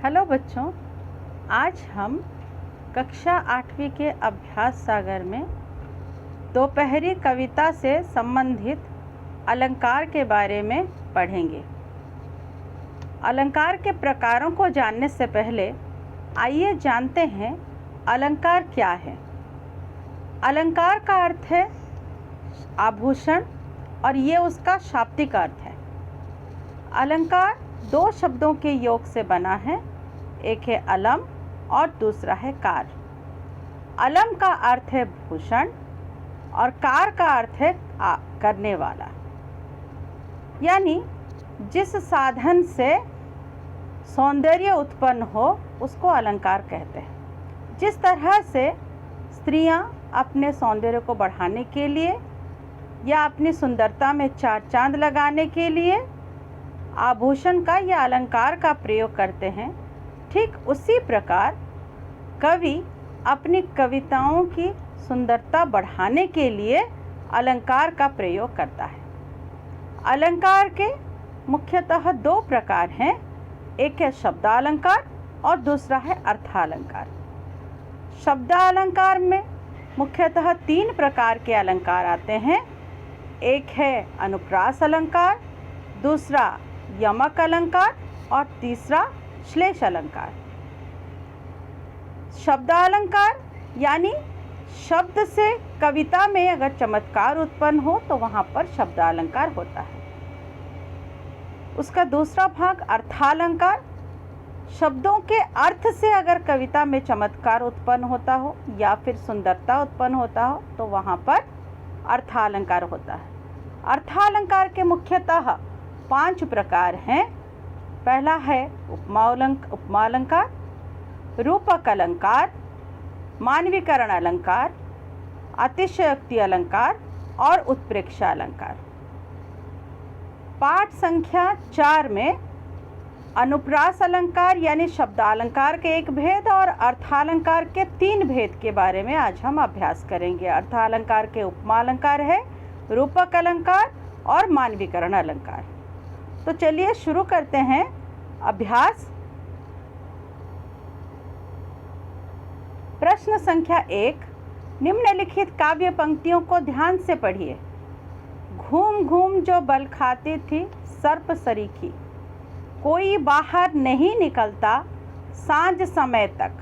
Hello बच्चों, आज हम कक्षा 8वीं के अभ्यास सागर में दोपहरी कविता से संबंधित अलंकार के बारे में पढ़ेंगे। अलंकार के प्रकारों को जानने से पहले आइए जानते हैं अलंकार क्या है। अलंकार का अर्थ है आभूषण और ये उसका शाब्दिक अर्थ है। अलंकार दो शब्दों के योग से बना है, एक है अलम और दूसरा है कार। अलम का अर्थ है भूषण और कार का अर्थ है करने वाला, यानी जिस साधन से सौंदर्य उत्पन्न हो उसको अलंकार कहते हैं। जिस तरह से स्त्रियां अपने सौंदर्य को बढ़ाने के लिए या अपनी सुंदरता में चार चांद लगाने के लिए आभूषण का या अलंकार का प्रयोग करते हैं, ठीक उसी प्रकार कवि अपनी कविताओं की सुंदरता बढ़ाने के लिए अलंकार का प्रयोग करता है। अलंकार के मुख्यतः दो प्रकार हैं, एक है शब्दालंकार और दूसरा है अर्थालंकार। शब्दालंकार में मुख्यतः तीन प्रकार के अलंकार आते हैं, एक है अनुप्रास अलंकार, दूसरा यमक अलंकार और तीसरा श्लेष अलंकार। शब्दालंकार यानी शब्द से कविता में अगर चमत्कार उत्पन्न हो तो वहाँ पर शब्दालंकार होता है। उसका दूसरा भाग अर्थालंकार, शब्दों के अर्थ से अगर कविता में चमत्कार उत्पन्न होता हो या फिर सुंदरता उत्पन्न होता हो तो वहाँ पर अर्थालंकार होता है। अर्थालंकार के मुख्यतः 5 प्रकार हैं। पहला है उपमा अलंकार, रूपक अलंकार, मानवीकरण अलंकार, अतिशयोक्ति अलंकार और उत्प्रेक्षा अलंकार। पाठ संख्या 4 में अनुप्रास अलंकार यानी शब्दालंकार के एक भेद और अर्थालंकार के 3 भेद के बारे में आज हम अभ्यास करेंगे। अर्थालंकार के उपमा अलंकार है, रूपक अलंकार और मानवीकरण अलंकार। तो चलिए शुरू करते हैं अभ्यास। प्रश्न संख्या 1, निम्नलिखित काव्य पंक्तियों को ध्यान से पढ़िए। घूम घूम जो बल खाती थी सर्प सरीखी, कोई बाहर नहीं निकलता सांझ समय तक,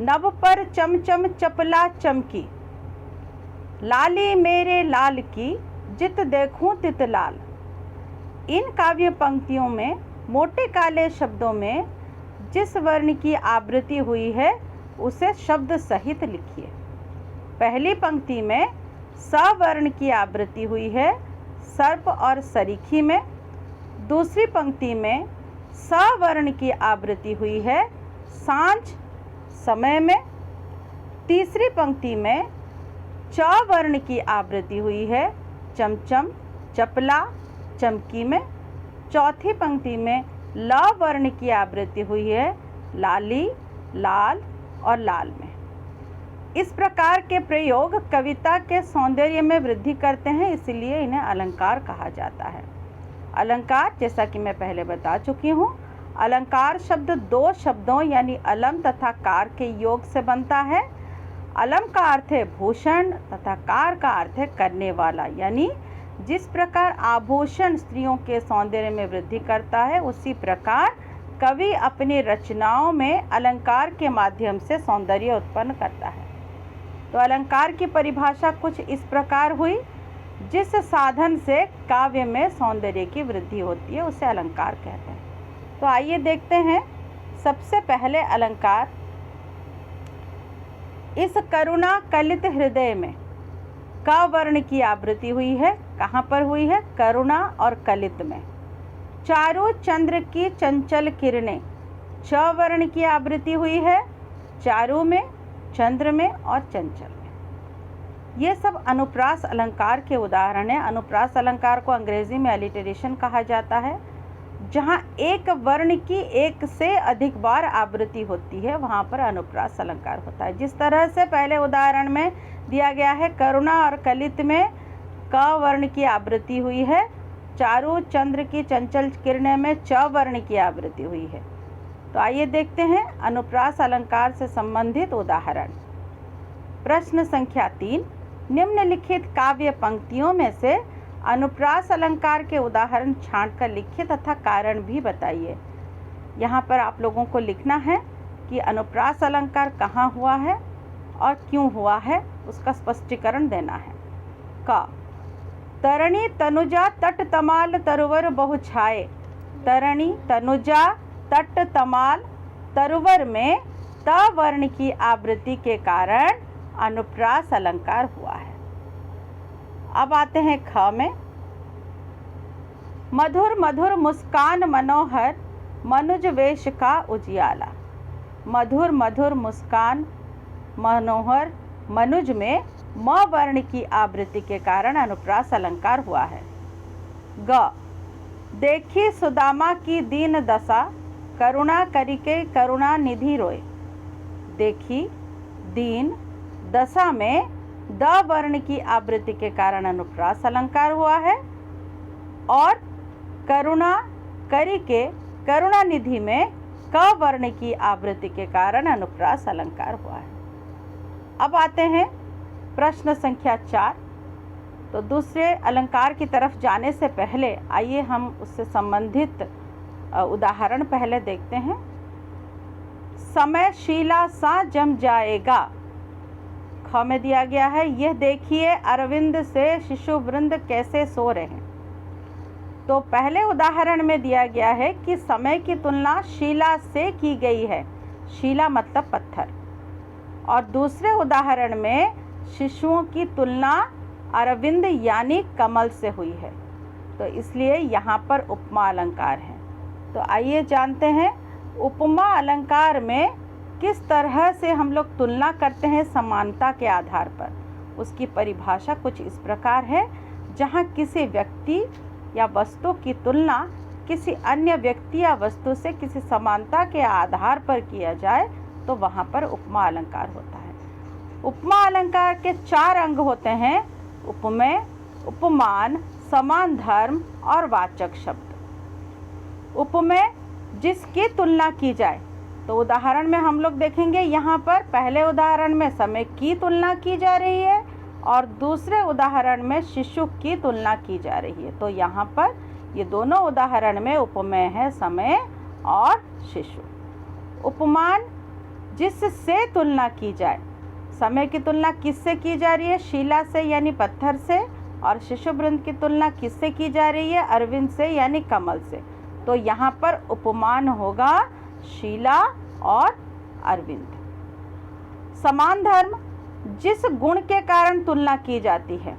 नभ पर चमचम चपला चमकी, लाली मेरे लाल की जित देखूं तित लाल। इन काव्य पंक्तियों में मोटे काले शब्दों में जिस वर्ण की आवृत्ति हुई है उसे शब्द सहित लिखिए। पहली पंक्ति में स वर्ण की आवृत्ति हुई है सर्प और सरीखी में, दूसरी पंक्ति में स वर्ण की आवृत्ति हुई है सांझ समय में, तीसरी पंक्ति में च वर्ण की आवृत्ति हुई है चमचम चपला चमकी में, चौथी पंक्ति में ल वर्ण की आवृत्ति हुई है लाली लाल और लाल में। इस प्रकार के प्रयोग कविता के सौंदर्य में वृद्धि करते हैं, इसलिए इन्हें अलंकार कहा जाता है। अलंकार, जैसा कि मैं पहले बता चुकी हूँ, अलंकार शब्द दो शब्दों यानी अलम तथा कार के योग से बनता है। अलम का अर्थ है भूषण तथा कार का अर्थ है करने वाला, यानी जिस प्रकार आभूषण स्त्रियों के सौंदर्य में वृद्धि करता है उसी प्रकार कवि अपनी रचनाओं में अलंकार के माध्यम से सौंदर्य उत्पन्न करता है। तो अलंकार की परिभाषा कुछ इस प्रकार हुई, जिस साधन से काव्य में सौंदर्य की वृद्धि होती है उसे अलंकार कहते हैं। तो आइए देखते हैं सबसे पहले अलंकार। इस करुणा कलित हृदय में क वर्ण की आवृत्ति हुई है। कहाँ पर हुई है? करुणा और कलित में। चारों चंद्र की चंचल किरणें, च वर्ण की आवृत्ति हुई है चारों में, चंद्र में और चंचल में। ये सब अनुप्रास अलंकार के उदाहरण हैं। अनुप्रास अलंकार को अंग्रेजी में अलिटरेशन कहा जाता है। जहाँ एक वर्ण की एक से अधिक बार आवृत्ति होती है वहाँ पर अनुप्रास अलंकार होता है। जिस तरह से पहले उदाहरण में दिया गया है, करुणा और कलित में क वर्ण की आवृत्ति हुई है, चारों चंद्र की चंचल किरणें में च वर्ण की आवृत्ति हुई है। तो आइए देखते हैं अनुप्रास अलंकार से संबंधित उदाहरण। प्रश्न संख्या 3, निम्नलिखित काव्य पंक्तियों में से अनुप्रास अलंकार के उदाहरण छांटकर लिखिए तथा कारण भी बताइए। यहाँ पर आप लोगों को लिखना है कि अनुप्रास अलंकार कहाँ हुआ है और क्यों हुआ है, उसका स्पष्टीकरण देना है। क, तरणी तनुजा तट तमाल तरुवर बहु छाए। तरणी तनुजा तट तमाल तरुवर में त वर्ण की आवृत्ति के कारण अनुप्रास अलंकार हुआ है। अब आते हैं ख में। मधुर मधुर मुस्कान मनोहर मनुज वेश का उजियाला। मधुर मधुर मुस्कान मनोहर मनुज में म वर्ण की आवृत्ति के कारण अनुप्रास अलंकार हुआ है। ग, देखी सुदामा की दीन दशा करुणा करिके करुणा निधि रोए। देखी दीन दशा में द वर्ण की आवृत्ति के कारण अनुप्रास अलंकार हुआ है और करुणा करिके करुणा निधि में क वर्ण की आवृत्ति के कारण अनुप्रास अलंकार हुआ है। अब आते हैं प्रश्न संख्या 4। तो दूसरे अलंकार की तरफ जाने से पहले आइए हम उससे संबंधित उदाहरण पहले देखते हैं। समय शीला सा जम जाएगा। ख में दिया गया है, यह देखिए अरविंद से शिशु वृंद कैसे सो रहे हैं। तो पहले उदाहरण में दिया गया है कि समय की तुलना शीला से की गई है। शीला मतलब पत्थर। और दूसरे उदाहरण में शिशुओं की तुलना अरविंद यानी कमल से हुई है, तो इसलिए यहाँ पर उपमा अलंकार है। तो आइए जानते हैं उपमा अलंकार में किस तरह से हम लोग तुलना करते हैं समानता के आधार पर। उसकी परिभाषा कुछ इस प्रकार है, जहाँ किसी व्यक्ति या वस्तु की तुलना किसी अन्य व्यक्ति या वस्तु से किसी समानता के आधार पर किया जाए तो वहाँ पर उपमा अलंकार होता है। उपमा अलंकार के 4 अंग होते हैं: उपमेय, उपमान, समान धर्म और वाचक शब्द। उपमेय जिसकी तुलना की जाए, तो उदाहरण में हम लोग देखेंगे यहाँ पर पहले उदाहरण में समय की तुलना की जा रही है और दूसरे उदाहरण में शिशु की तुलना की जा रही है। तो यहाँ पर ये दोनों उदाहरण में उपमेय है समय और शिशु। उपमान जिससे तुलना की जाए, समय की तुलना किससे की जा रही है? शीला से यानी पत्थर से। और शिशु वृंद की तुलना किससे की जा रही है? अरविंद से यानी कमल से। तो यहाँ पर उपमान होगा शीला और अरविंद। समान धर्म जिस गुण के कारण तुलना की जाती है,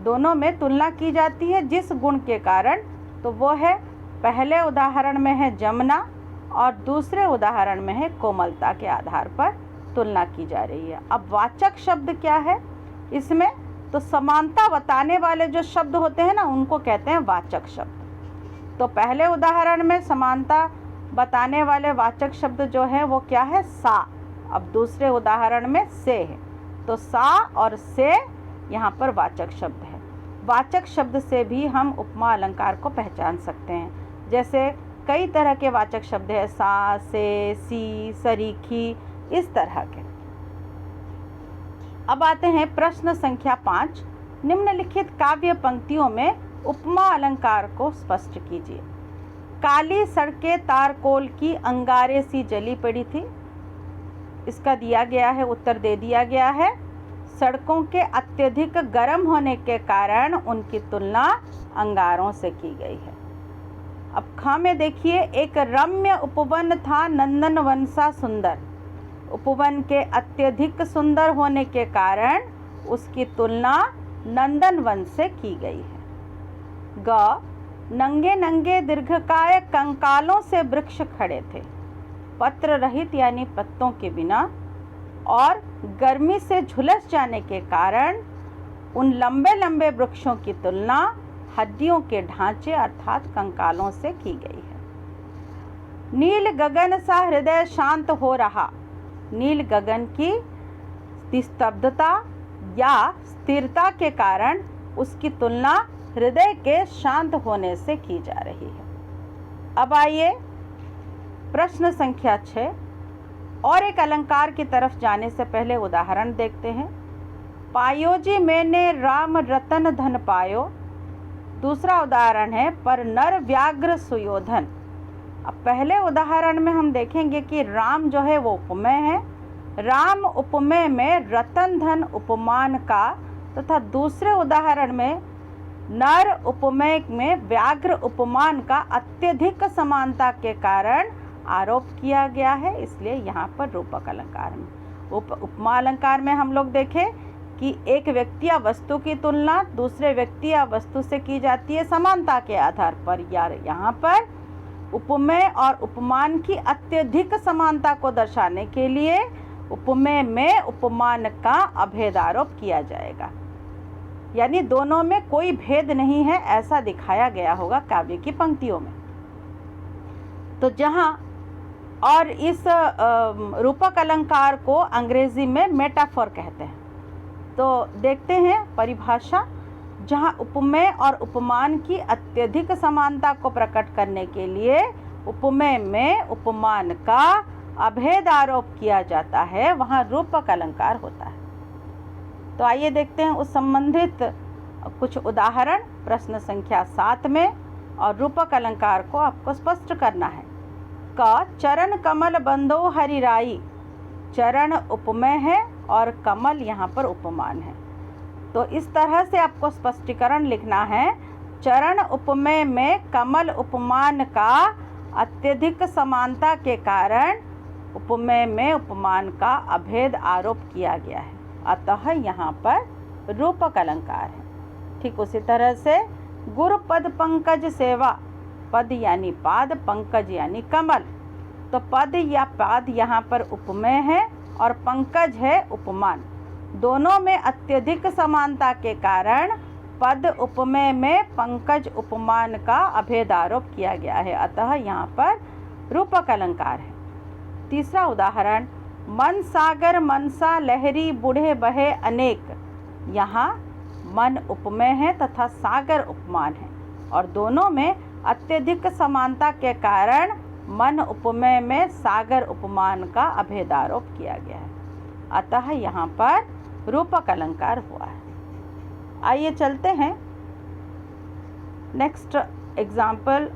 दोनों में तुलना की जाती है जिस गुण के कारण, तो वो है पहले उदाहरण में है जमुना और दूसरे उदाहरण में है कोमलता के आधार पर तुलना की जा रही है। अब वाचक शब्द क्या है इसमें? तो समानता बताने वाले जो शब्द होते हैं ना, उनको कहते हैं वाचक शब्द। तो पहले उदाहरण में समानता बताने वाले वाचक शब्द जो है वो क्या है? सा। अब दूसरे उदाहरण में से है, तो सा और से यहाँ पर वाचक शब्द है। वाचक शब्द से भी हम उपमा अलंकार को पहचान सकते हैं। जैसे कई तरह के वाचक शब्द है, सा, से, सी, सरीखी, इस तरह के। अब आते हैं प्रश्न संख्या 5। निम्नलिखित काव्य पंक्तियों में उपमा अलंकार को स्पष्ट कीजिए। काली सड़कें तारकोल की अंगारे सी जली पड़ी थी। इसका दिया गया है, उत्तर दे दिया गया है। सड़कों के अत्यधिक गर्म होने के कारण उनकी तुलना अंगारों से की गई है। अब ख में देखिए, एक रम्य उपवन था नंदन वन सा सुंदर। उपवन के अत्यधिक सुंदर होने के कारण उसकी तुलना नंदन वन से की गई है। ग, नंगे नंगे दीर्घकाय कंकालों से वृक्ष खड़े थे, पत्र रहित यानी पत्तों के बिना, और गर्मी से झुलस जाने के कारण उन लंबे लंबे वृक्षों की तुलना हड्डियों के ढांचे अर्थात कंकालों से की गई है। नील गगन सा हृदय शांत हो रहा। नील गगन की स्तब्धता या स्थिरता के कारण उसकी तुलना हृदय के शांत होने से की जा रही है। अब आइए प्रश्न संख्या 6 और एक अलंकार की तरफ जाने से पहले उदाहरण देखते हैं। पायो जी मैंने राम रतन धन पायो। दूसरा उदाहरण है पर नर व्याघ्र सुयोधन। अब पहले उदाहरण में हम देखेंगे कि राम जो है वो उपमेय है, राम उपमेय में रतन धन उपमान का, तथा दूसरे उदाहरण में नर उपमेय में व्याघ्र उपमान का अत्यधिक समानता के कारण आरोप किया गया है, इसलिए यहाँ पर रूपक अलंकार में। उपमा अलंकार में हम लोग देखें कि एक व्यक्ति या वस्तु की तुलना दूसरे व्यक्ति या वस्तु से की जाती है समानता के आधार पर, यार यहाँ पर उपमेय और उपमान की अत्यधिक समानता को दर्शाने के लिए उपमेय में उपमान का अभेद आरोप किया जाएगा, यानी दोनों में कोई भेद नहीं है ऐसा दिखाया गया होगा काव्य की पंक्तियों में। तो जहाँ और इस रूपक अलंकार को अंग्रेजी में मेटाफोर कहते हैं। तो देखते हैं परिभाषा, जहाँ उपमेय और उपमान की अत्यधिक समानता को प्रकट करने के लिए उपमेय में उपमान का अभेद आरोप किया जाता है, वहाँ रूपक अलंकार होता है। तो आइए देखते हैं उस संबंधित कुछ उदाहरण प्रश्न संख्या 7 में, और रूपक अलंकार को आपको स्पष्ट करना है। क चरण कमल बंदो हरिराई। चरण उपमेय है और कमल यहाँ पर उपमान है। तो इस तरह से आपको स्पष्टीकरण लिखना है। चरण उपमेय में कमल उपमान का अत्यधिक समानता के कारण उपमेय में उपमान का अभेद आरोप किया गया है, अतः यहाँ पर रूपक अलंकार है। ठीक उसी तरह से गुरु पद पंकज सेवा। पद यानी पाद, पंकज यानी कमल। तो पद या पाद यहाँ पर उपमेय है और पंकज है उपमान। दोनों में अत्यधिक समानता के कारण पद उपमेय में पंकज उपमान का अभेद आरोप किया गया है, अतः यहाँ पर रूपक अलंकार है। तीसरा उदाहरण, मन सागर मनसा लहरी बूढ़े बहे अनेक। यहाँ मन उपमेय है तथा सागर उपमान है, और दोनों में अत्यधिक समानता के कारण मन उपमेय में सागर उपमान का अभेद आरोप किया गया है, अतः यहाँ पर रूपक अलंकार हुआ है। आइए चलते हैं नेक्स्ट एग्जाम्पल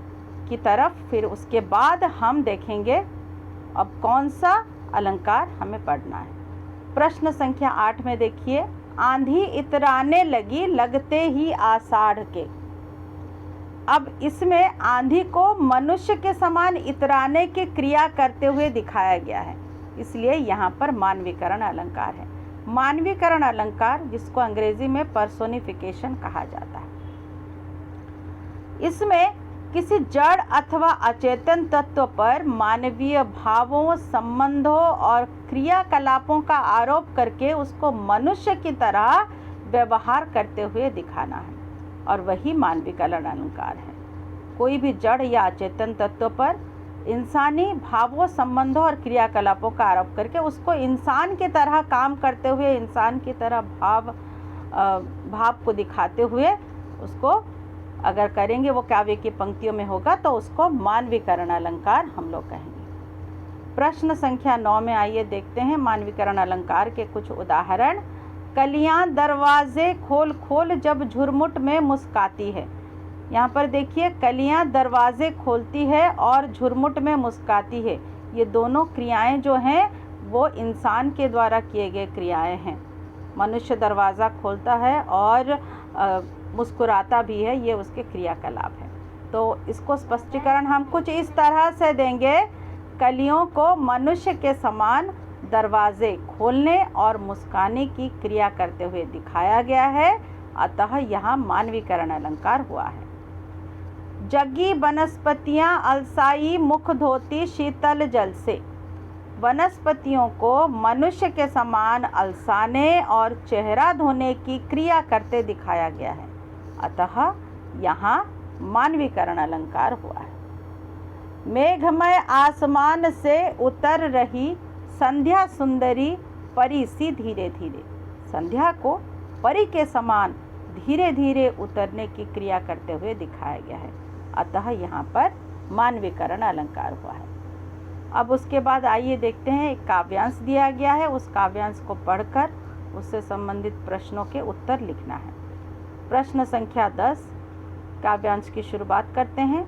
की तरफ, फिर उसके बाद हम देखेंगे अब कौन सा अलंकार हमें पढ़ना है। प्रश्न संख्या 8 में देखिए, आंधी इतराने लगी लगते ही आषाढ़ के। अब इसमें आंधी को मनुष्य के समान इतराने की क्रिया करते हुए दिखाया गया है, इसलिए यहाँ पर मानवीकरण अलंकार है। मानवीकरण अलंकार, जिसको अंग्रेजी में पर्सोनिफिकेशन कहा जाता है, इसमें किसी जड़ अथवा अचेतन तत्व पर मानवीय भावों, संबंधों और क्रियाकलापों का आरोप करके उसको मनुष्य की तरह व्यवहार करते हुए दिखाना है, और वही मानवीकरण अलंकार है। कोई भी जड़ या अचेतन तत्व पर इंसानी भावों, संबंधों और क्रियाकलापों का आरोप करके उसको इंसान की तरह काम करते हुए, इंसान की तरह भाव को दिखाते हुए उसको अगर करेंगे, वो काव्य की पंक्तियों में होगा, तो उसको मानवीकरण अलंकार हम लोग कहेंगे। प्रश्न संख्या 9 में आइए देखते हैं मानवीकरण अलंकार के कुछ उदाहरण। कलियां दरवाजे खोल खोल जब झुरमुट में मुस्काती है। यहाँ पर देखिए, कलियां दरवाजे खोलती है और झुरमुट में मुस्काती है, ये दोनों क्रियाएं जो हैं वो इंसान के द्वारा किए गए क्रियाएं हैं। मनुष्य दरवाज़ा खोलता है और मुस्कुराता भी है, ये उसके क्रियाकलाप है। तो इसको स्पष्टीकरण हम कुछ इस तरह से देंगे, कलियों को मनुष्य के समान दरवाजे खोलने और मुस्काने की क्रिया करते हुए दिखाया गया है, अतः यहाँ मानवीकरण अलंकार हुआ है। जगी वनस्पतियाँ अलसाई मुख धोती शीतल जल से। वनस्पतियों को मनुष्य के समान अलसाने और चेहरा धोने की क्रिया करते दिखाया गया है, अतः यहाँ मानवीकरण अलंकार हुआ है। मेघमय आसमान से उतर रही संध्या सुंदरी परी सी धीरे धीरे। संध्या को परी के समान धीरे धीरे उतरने की क्रिया करते हुए दिखाया गया है, अतः यहाँ पर मानवीकरण अलंकार हुआ है। अब उसके बाद आइए देखते हैं, एक काव्यांश दिया गया है, उस काव्यांश को पढ़कर उससे संबंधित प्रश्नों के उत्तर लिखना है। प्रश्न संख्या 10, काव्यांश की शुरुआत करते हैं।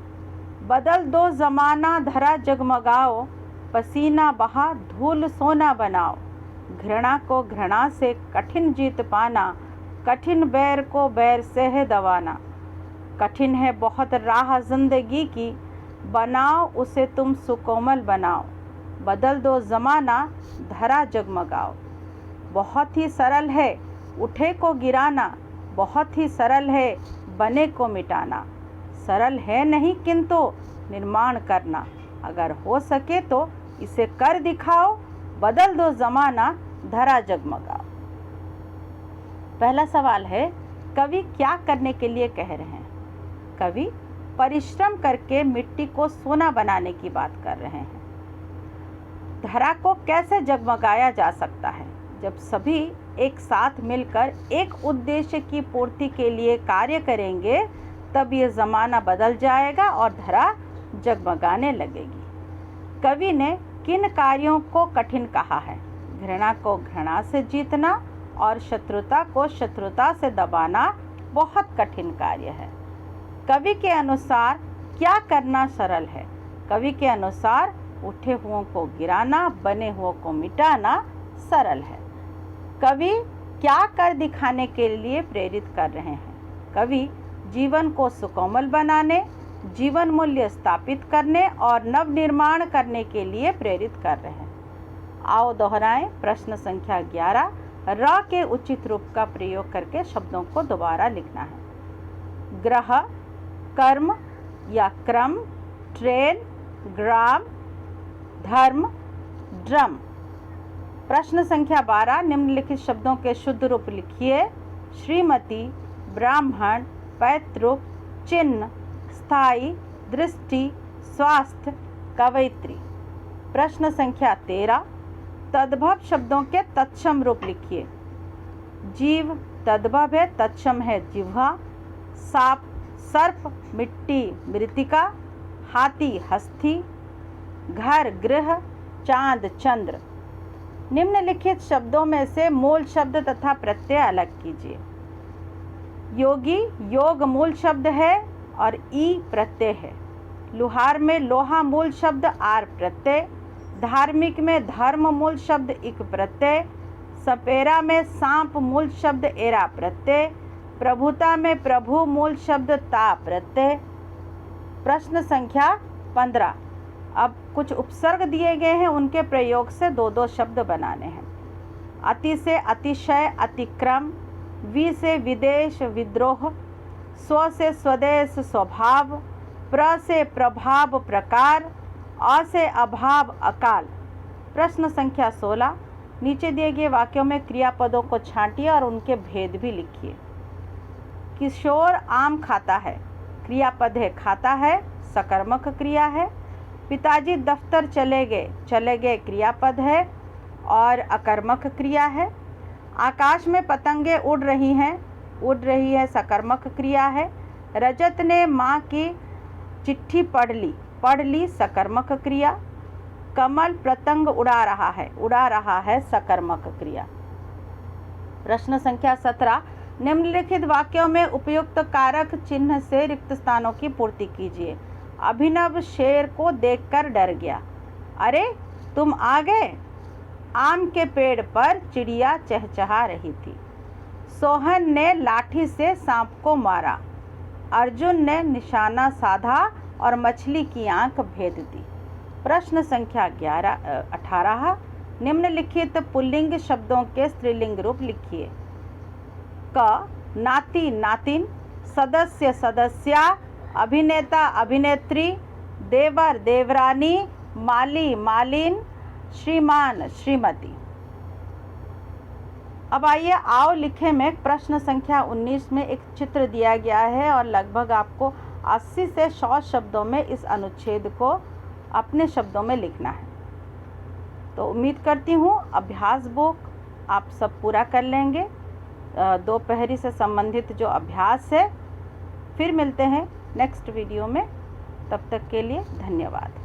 बदल दो ज़माना, धरा जगमगाओ, पसीना बहा धूल सोना बनाओ। घृणा को घृणा से कठिन जीत पाना, कठिन बैर को बैर से है दबाना। कठिन है बहुत राह जिंदगी की, बनाओ उसे तुम सुकोमल बनाओ। बदल दो ज़माना, धरा जगमगाओ। बहुत ही सरल है उठे को गिराना, बहुत ही सरल है बने को मिटाना। सरल है नहीं किंतु निर्माण करना, अगर हो सके तो इसे कर दिखाओ। बदल दो ज़माना, धरा जगमगाओ। पहला सवाल है, कवि क्या करने के लिए कह रहे हैं? कवि परिश्रम करके मिट्टी को सोना बनाने की बात कर रहे हैं। धरा को कैसे जगमगाया जा सकता है? जब सभी एक साथ मिलकर एक उद्देश्य की पूर्ति के लिए कार्य करेंगे, तब ये ज़माना बदल जाएगा और धरा जगमगाने लगेगी। कवि ने किन कार्यों को कठिन कहा है? घृणा को घृणा से जीतना और शत्रुता को शत्रुता से दबाना बहुत कठिन कार्य है। कवि के अनुसार क्या करना सरल है? कवि के अनुसार उठे हुओं को गिराना, बने हुओं को मिटाना सरल है। कवि क्या कर दिखाने के लिए प्रेरित कर रहे हैं? कवि जीवन को सुकोमल बनाने, जीवन मूल्य स्थापित करने और नव निर्माण करने के लिए प्रेरित कर रहे हैं। आओ दोहराएं। प्रश्न संख्या 11, र के उचित रूप का प्रयोग करके शब्दों को दोबारा लिखना है। ग्रह, कर्म या क्रम, ट्रेन, ग्राम, धर्म, ड्रम। प्रश्न संख्या 12, निम्नलिखित शब्दों के शुद्ध रूप लिखिए। श्रीमती, ब्राह्मण, पैतृक, चिन्ह, स्थायी, दृष्टि, स्वास्थ्य, कवयित्री। प्रश्न संख्या 13, तद्भव शब्दों के तत्सम रूप लिखिए। जीव तद्भव है, तत्सम है जिह्वा। सांप, सर्प, मिट्टी, मृतिका, हाथी, हस्ती, घर, गृह, चांद, चंद्र। निम्नलिखित शब्दों में से मूल शब्द तथा प्रत्यय अलग कीजिए। योगी, योग मूल शब्द है और ई प्रत्यय है। लुहार में लोहा मूल शब्द आर प्रत्यय। धार्मिक में धर्म मूल शब्द इक प्रत्यय। सपेरा में सांप मूल शब्द एरा प्रत्यय। प्रभुता में प्रभु मूल शब्द ता प्रत्यय। प्रश्न संख्या 15, अब कुछ उपसर्ग दिए गए हैं, उनके प्रयोग से दो दो शब्द बनाने हैं। अति से अतिशय, अतिक्रम। वि से विदेश, विद्रोह। स्व से स्वदेश, स्वभाव। प्र से प्रभाव, प्रकार। अ से अभाव, अकाल। प्रश्न संख्या 16, नीचे दिए गए वाक्यों में क्रियापदों को छांटिए और उनके भेद भी लिखिए। किशोर आम खाता है, क्रियापद है खाता है, सकर्मक क्रिया है। पिताजी दफ्तर चले गए क्रियापद है और अकर्मक क्रिया है। आकाश में पतंगे उड़ रही है सकर्मक क्रिया है। रजत ने माँ की चिट्ठी पढ़ ली सकर्मक क्रिया। कमल पतंग उड़ा रहा है सकर्मक क्रिया। प्रश्न संख्या 17, निम्नलिखित वाक्यों में उपयुक्त कारक चिन्ह से रिक्त स्थानों की पूर्ति कीजिए। अभिनव शेर को देखकर डर गया। अरे तुम आ गए। आम के पेड़ पर चिड़िया चहचहा रही थी। सोहन ने लाठी से सांप को मारा। अर्जुन ने निशाना साधा और मछली की आंख भेद दी। प्रश्न संख्या 18, निम्नलिखित पुल्लिंग शब्दों के स्त्रीलिंग रूप लिखिए। क, नाती, नातिन। सदस्य, सदस्या। अभिनेता, अभिनेत्री। देवर, देवरानी। माली, मालिन। श्रीमान, श्रीमती। अब आइए आओ लिखे में प्रश्न संख्या 19 में एक चित्र दिया गया है और लगभग आपको 80 से 100 शब्दों में इस अनुच्छेद को अपने शब्दों में लिखना है। तो उम्मीद करती हूँ अभ्यास बुक आप सब पूरा कर लेंगे। दोपहरी से संबंधित जो अभ्यास है, फिर मिलते हैं नेक्स्ट वीडियो में। तब तक के लिए धन्यवाद।